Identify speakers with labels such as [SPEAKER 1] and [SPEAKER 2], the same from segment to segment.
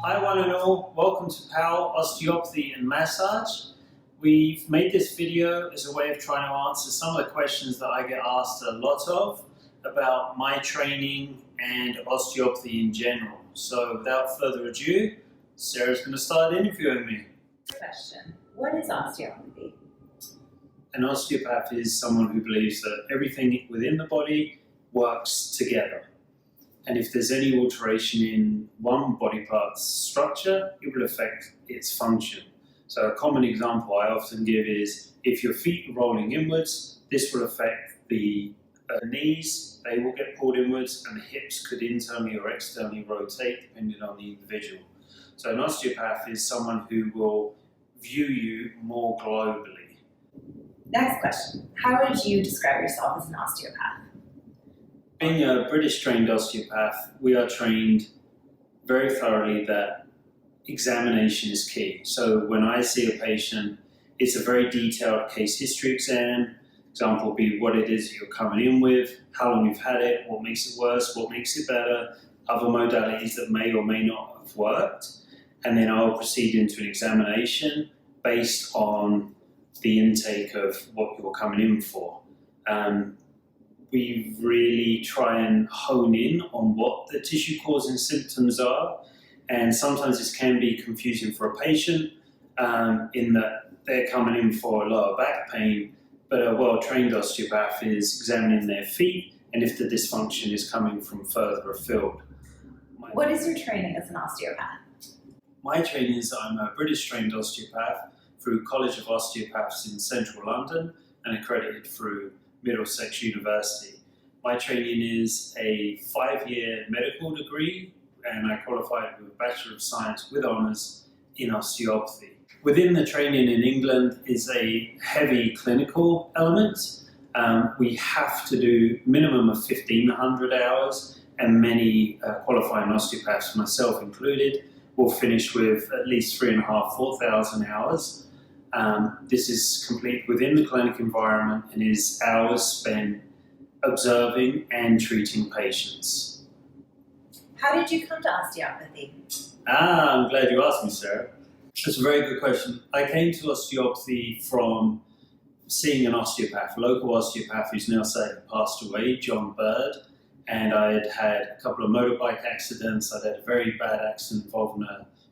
[SPEAKER 1] Hi one and all, welcome to PAL Osteopathy and Massage. We've made this video as a way of trying to answer some of the questions that I get asked a lot of about my training and osteopathy in general. So without further ado, Sarah's going to start interviewing me.
[SPEAKER 2] Question. What is osteopathy?
[SPEAKER 1] An osteopath is someone who believes that everything within the body works together. And if there's any alteration in one body part's structure, it will affect its function. So a common example I often give is if your feet are rolling inwards, this will affect the knees, they will get pulled inwards, and the hips could internally or externally rotate depending on the individual. So an osteopath is someone who will view you more globally.
[SPEAKER 2] Next question. How would you describe yourself as an osteopath?
[SPEAKER 1] Being a British trained osteopath, we are trained very thoroughly that examination is key. So when I see a patient, it's a very detailed case history exam. Example would be what it is you're coming in with, how long you've had it, what makes it worse, what makes it better, other modalities that may or may not have worked. And then I'll proceed into an examination based on the intake of what you're coming in for. We really try and hone in on what the tissue causing symptoms are, and sometimes this can be confusing for a patient in that they're coming in for lower back pain, but a well-trained osteopath is examining their feet and if the dysfunction is coming from further afield.
[SPEAKER 2] What is your training as an osteopath?
[SPEAKER 1] My training is that I'm a British trained osteopath through College of Osteopaths in central London and accredited through Middlesex University. My training is a 5-year medical degree, and I qualified with a Bachelor of Science with honours in osteopathy. Within the training in England is a heavy clinical element. We have to do minimum of 1,500 hours, and many qualifying osteopaths, myself included, will finish with at least 3,500 to 4,000 hours. This is complete within the clinic environment and is hours spent observing and treating patients.
[SPEAKER 2] How did you come to osteopathy?
[SPEAKER 1] I'm glad you asked me, Sarah. That's a very good question. I came to osteopathy from seeing an osteopath, a local osteopath who's now sadly passed away, John Bird, and I had had a couple of motorbike accidents. I'd had a very bad accident involving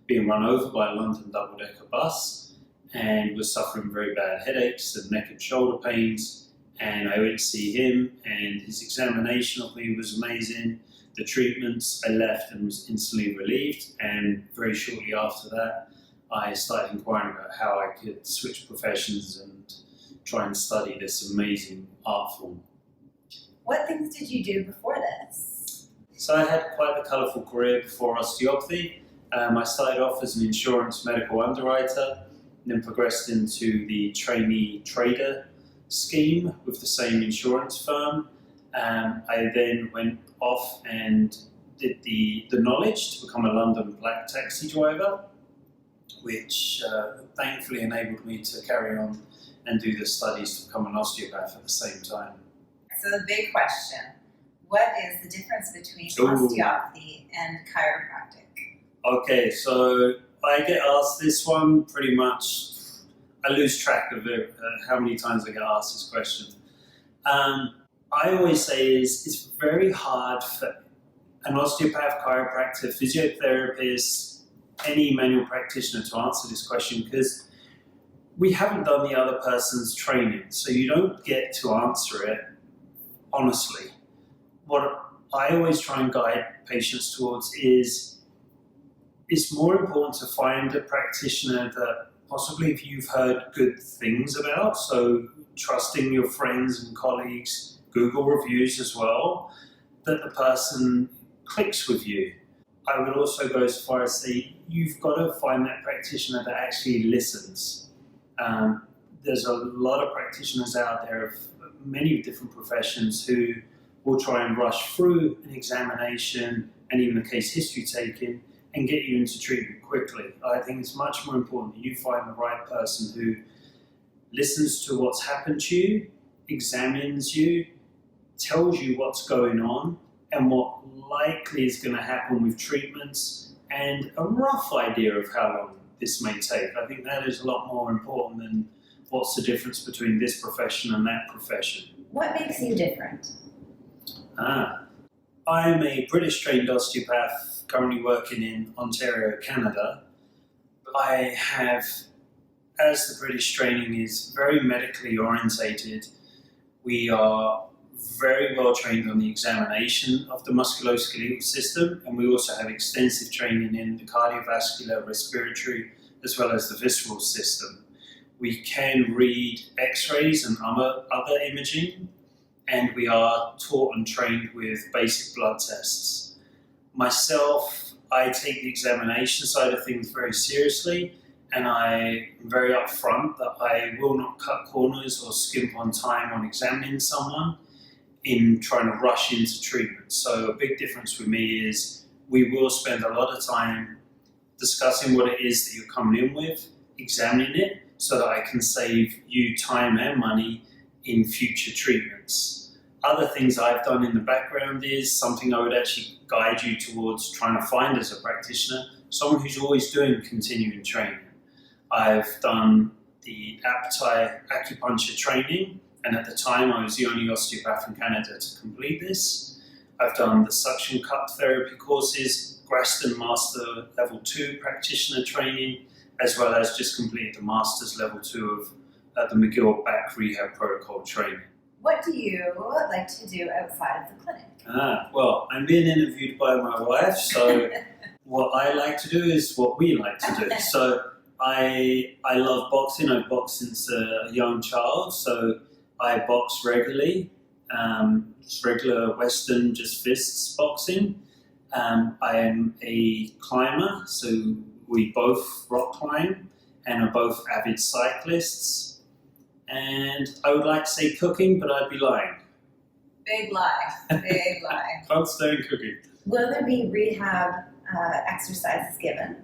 [SPEAKER 1] being run over by a London double-decker bus, and was suffering very bad headaches and neck and shoulder pains, and I went to see him, and his examination of me was amazing. The treatments, I left and was instantly relieved, and very shortly after that I started inquiring about how I could switch professions and try and study this amazing art form.
[SPEAKER 2] What things did you do before this?
[SPEAKER 1] So I had quite a colourful career before osteopathy. I started off as an insurance medical underwriter, then progressed into the trainee trader scheme with the same insurance firm. I then went off and did the knowledge to become a London black taxi driver, which thankfully enabled me to carry on and do the studies to become an osteopath at the same time.
[SPEAKER 2] So the big question, what is the difference between osteopathy and chiropractic? Okay,
[SPEAKER 1] so I get asked this one pretty much. I lose track of it, how many times I get asked this question. I always say it's very hard for an osteopath, chiropractor, physiotherapist, any manual practitioner to answer this question because we haven't done the other person's training, so you don't get to answer it honestly. What I always try and guide patients towards is it's more important to find a practitioner that possibly if you've heard good things about, so trusting your friends and colleagues, Google reviews as well, that the person clicks with you. I would also go as far as say you've got to find that practitioner that actually listens. There's a lot of practitioners out there of many different professions who will try and rush through an examination and even a case history taking and get you into treatment quickly. I think it's much more important that you find the right person who listens to what's happened to you, examines you, tells you what's going on and what likely is going to happen with treatments and a rough idea of how long this may take. I think that is a lot more important than what's the difference between this profession and that profession.
[SPEAKER 2] What makes you different?
[SPEAKER 1] I'm a British trained osteopath currently working in Ontario, Canada. I have, as the British training is very medically orientated, we are very well trained on the examination of the musculoskeletal system, and we also have extensive training in the cardiovascular, respiratory, as well as the visceral system. We can read x-rays and other imaging, and we are taught and trained with basic blood tests. Myself, I take the examination side of things very seriously, and I am very upfront that I will not cut corners or skimp on time on examining someone in trying to rush into treatment. So a big difference with me is we will spend a lot of time discussing what it is that you're coming in with, examining it, so that I can save you time and money in future treatments. Other things I've done in the background is something I would actually guide you towards trying to find as a practitioner, someone who's always doing continuing training. I've done the appetite acupuncture training, and at the time I was the only osteopath in Canada to complete this. I've done the suction cup therapy courses, Graston Master Level 2 practitioner training, as well as just completed the Master's Level 2 of the McGill back rehab protocol training.
[SPEAKER 2] What do you like to do outside of the clinic?
[SPEAKER 1] Well, I'm being interviewed by my wife, so what I like to do is what we like to do. So I love boxing. I've boxed since a young child, so I box regularly, just regular Western, just fists boxing. I am a climber, so we both rock climb and are both avid cyclists. And I would like to say cooking, but I'd be lying.
[SPEAKER 2] Big lie, big lie.
[SPEAKER 1] Can't stand cooking.
[SPEAKER 2] Will there be rehab exercises given?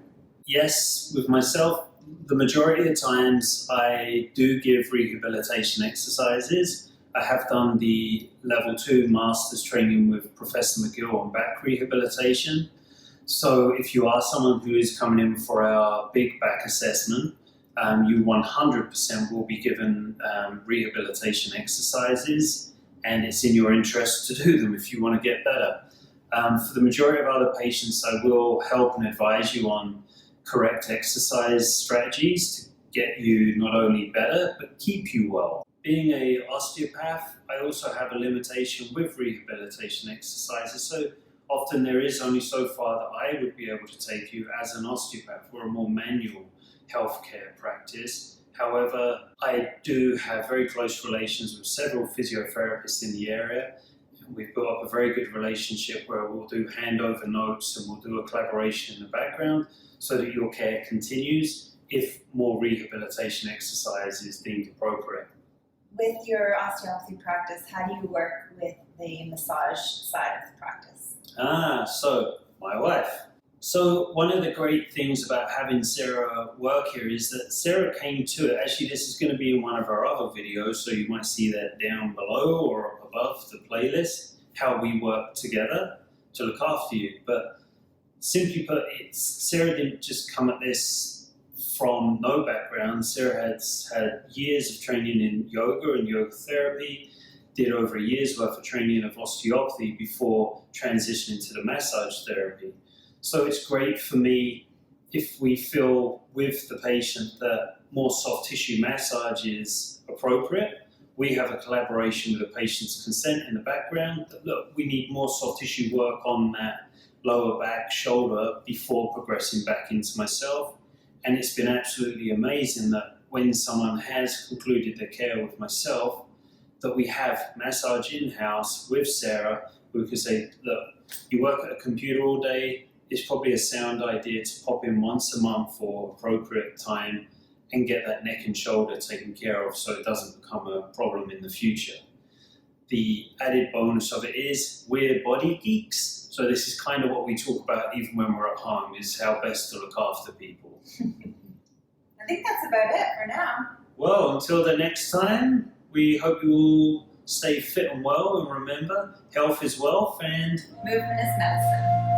[SPEAKER 1] Yes, with myself, the majority of times I do give rehabilitation exercises. I have done the Level 2 Master's training with Professor McGill on back rehabilitation. So if you are someone who is coming in for our big back assessment, you 100% will be given rehabilitation exercises, and it's in your interest to do them if you want to get better. For the majority of other patients, I will help and advise you on correct exercise strategies to get you not only better, but keep you well. Being an osteopath, I also have a limitation with rehabilitation exercises, so often there is only so far that I would be able to take you as an osteopath. We're a more manual healthcare practice. However, I do have very close relations with several physiotherapists in the area. We've built up a very good relationship where we'll do handover notes and we'll do a collaboration in the background so that your care continues if more rehabilitation exercise is deemed appropriate.
[SPEAKER 2] With your osteopathy practice, how do you work with the massage side of the practice?
[SPEAKER 1] So my wife. So one of the great things about having Sarah work here is that Sarah came to it. Actually, this is going to be in one of our other videos, so you might see that down below or above the playlist, how we work together to look after you. But simply put, Sarah didn't just come at this from no background. Sarah has had years of training in yoga and yoga therapy, did over a year's worth of training of osteopathy before transitioning to the massage therapy. So it's great for me if we feel with the patient that more soft tissue massage is appropriate. We have a collaboration with the patient's consent in the background that, look, we need more soft tissue work on that lower back, shoulder before progressing back into myself. And it's been absolutely amazing that when someone has concluded their care with myself, that we have massage in-house with Sarah, who can say, look, you work at a computer all day, it's probably a sound idea to pop in once a month for appropriate time and get that neck and shoulder taken care of so it doesn't become a problem in the future. The added bonus of it is we're body geeks, so this is kind of what we talk about even when we're at home, is how best to look after people.
[SPEAKER 2] I think that's about it for now.
[SPEAKER 1] Well, until the next time, we hope you all stay fit and well, and remember, health is wealth and
[SPEAKER 2] movement is medicine.